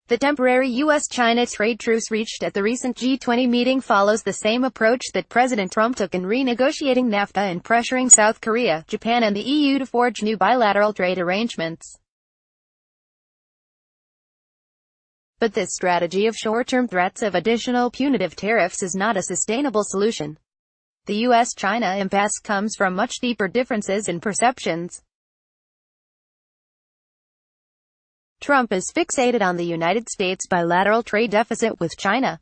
The temporary U.S.-China trade truce reached at the recent G20 meeting follows the same approach that President Trump took in renegotiating NAFTA and pressuring South Korea, Japan and the EU to forge new bilateral trade arrangements. But this strategy of short-term threats of additional punitive tariffs is not a sustainable solution. The U.S.-China impasse comes from much deeper differences in perceptions. Trump is fixated on the United States' bilateral trade deficit with China.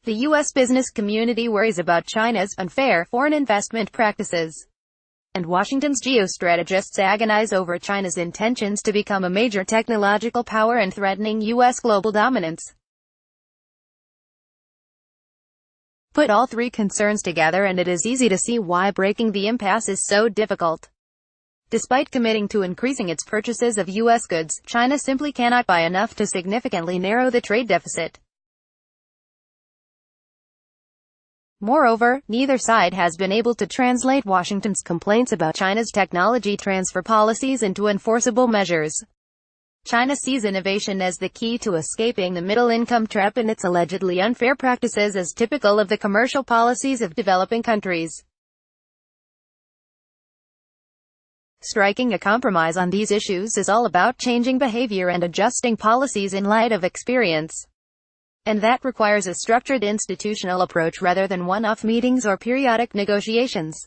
The U.S. business community worries about China's unfair foreign investment practices. And Washington's geostrategists agonize over China's intentions to become a major technological power and threatening U.S. global dominance. Put all three concerns together and it is easy to see why breaking the impasse is so difficult. Despite committing to increasing its purchases of U.S. goods, China simply cannot buy enough to significantly narrow the trade deficit. Moreover, neither side has been able to translate Washington's complaints about China's technology transfer policies into enforceable measures. China sees innovation as the key to escaping the middle-income trap and its allegedly unfair practices as typical of the commercial policies of developing countries. Striking a compromise on these issues is all about changing behavior and adjusting policies in light of experience. And that requires a structured institutional approach rather than one-off meetings or periodic negotiations.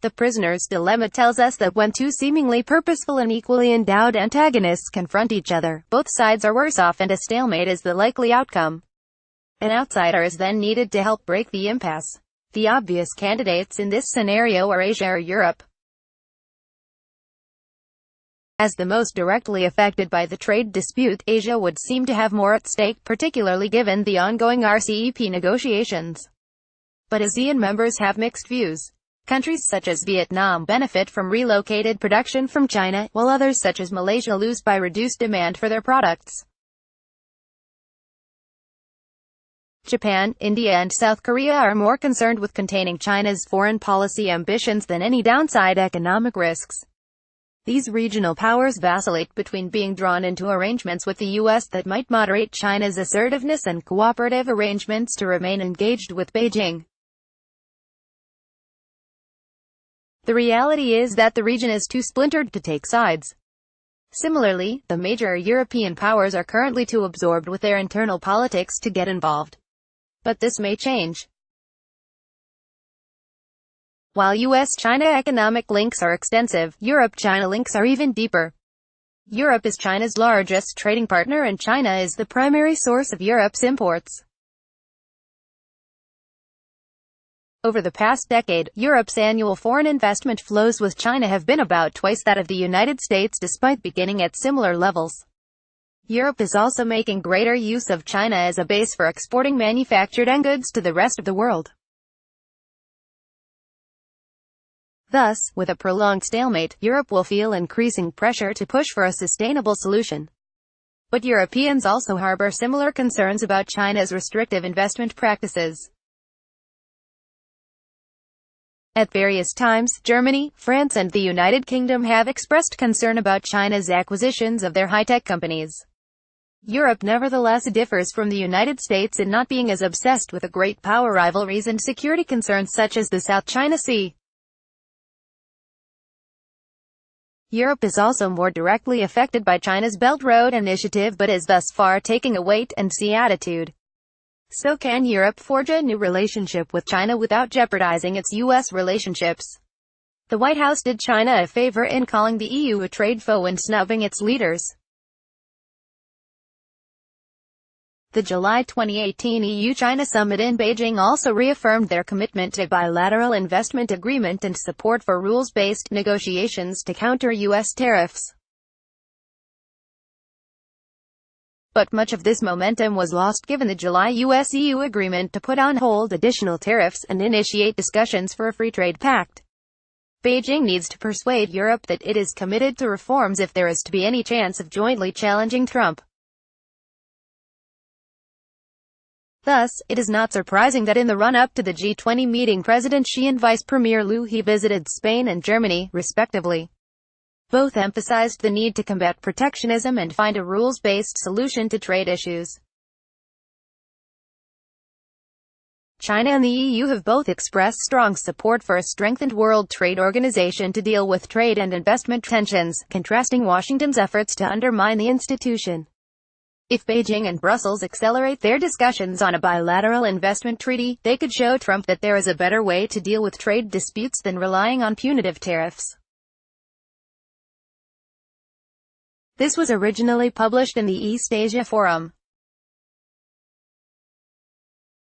The prisoner's dilemma tells us that when two seemingly purposeful and equally endowed antagonists confront each other, both sides are worse off and a stalemate is the likely outcome. An outsider is then needed to help break the impasse. The obvious candidates in this scenario are Asia or Europe. As the most directly affected by the trade dispute, Asia would seem to have more at stake, particularly given the ongoing RCEP negotiations. But ASEAN members have mixed views. Countries such as Vietnam benefit from relocated production from China, while others such as Malaysia lose by reduced demand for their products. Japan, India and South Korea are more concerned with containing China's foreign policy ambitions than any downside economic risks. These regional powers vacillate between being drawn into arrangements with the U.S. that might moderate China's assertiveness and cooperative arrangements to remain engaged with Beijing. The reality is that the region is too splintered to take sides. Similarly, the major European powers are currently too absorbed with their internal politics to get involved. But this may change. While U.S.-China economic links are extensive, Europe-China links are even deeper. Europe is China's largest trading partner and China is the primary source of Europe's imports. Over the past decade, Europe's annual foreign investment flows with China have been about twice that of the United States despite beginning at similar levels. Europe is also making greater use of China as a base for exporting manufactured goods to the rest of the world. Thus, with a prolonged stalemate, Europe will feel increasing pressure to push for a sustainable solution. But Europeans also harbor similar concerns about China's restrictive investment practices. At various times, Germany, France and the United Kingdom have expressed concern about China's acquisitions of their high-tech companies. Europe nevertheless differs from the United States in not being as obsessed with the great power rivalries and security concerns such as the South China Sea. Europe is also more directly affected by China's Belt Road Initiative but is thus far taking a wait-and-see attitude. So can Europe forge a new relationship with China without jeopardizing its U.S. relationships? The White House did China a favor in calling the EU a trade foe and snubbing its leaders. The July 2018 EU-China summit in Beijing also reaffirmed their commitment to bilateral investment agreement and support for rules-based negotiations to counter U.S. tariffs. But much of this momentum was lost given the July US-EU agreement to put on hold additional tariffs and initiate discussions for a free trade pact. Beijing needs to persuade Europe that it is committed to reforms if there is to be any chance of jointly challenging Trump. Thus, it is not surprising that in the run-up to the G20 meeting President Xi and Vice Premier Liu He visited Spain and Germany, respectively. Both emphasized the need to combat protectionism and find a rules-based solution to trade issues. China and the EU have both expressed strong support for a strengthened World Trade Organization to deal with trade and investment tensions, contrasting Washington's efforts to undermine the institution. If Beijing and Brussels accelerate their discussions on a bilateral investment treaty, they could show Trump that there is a better way to deal with trade disputes than relying on punitive tariffs. This was originally published in the East Asia Forum.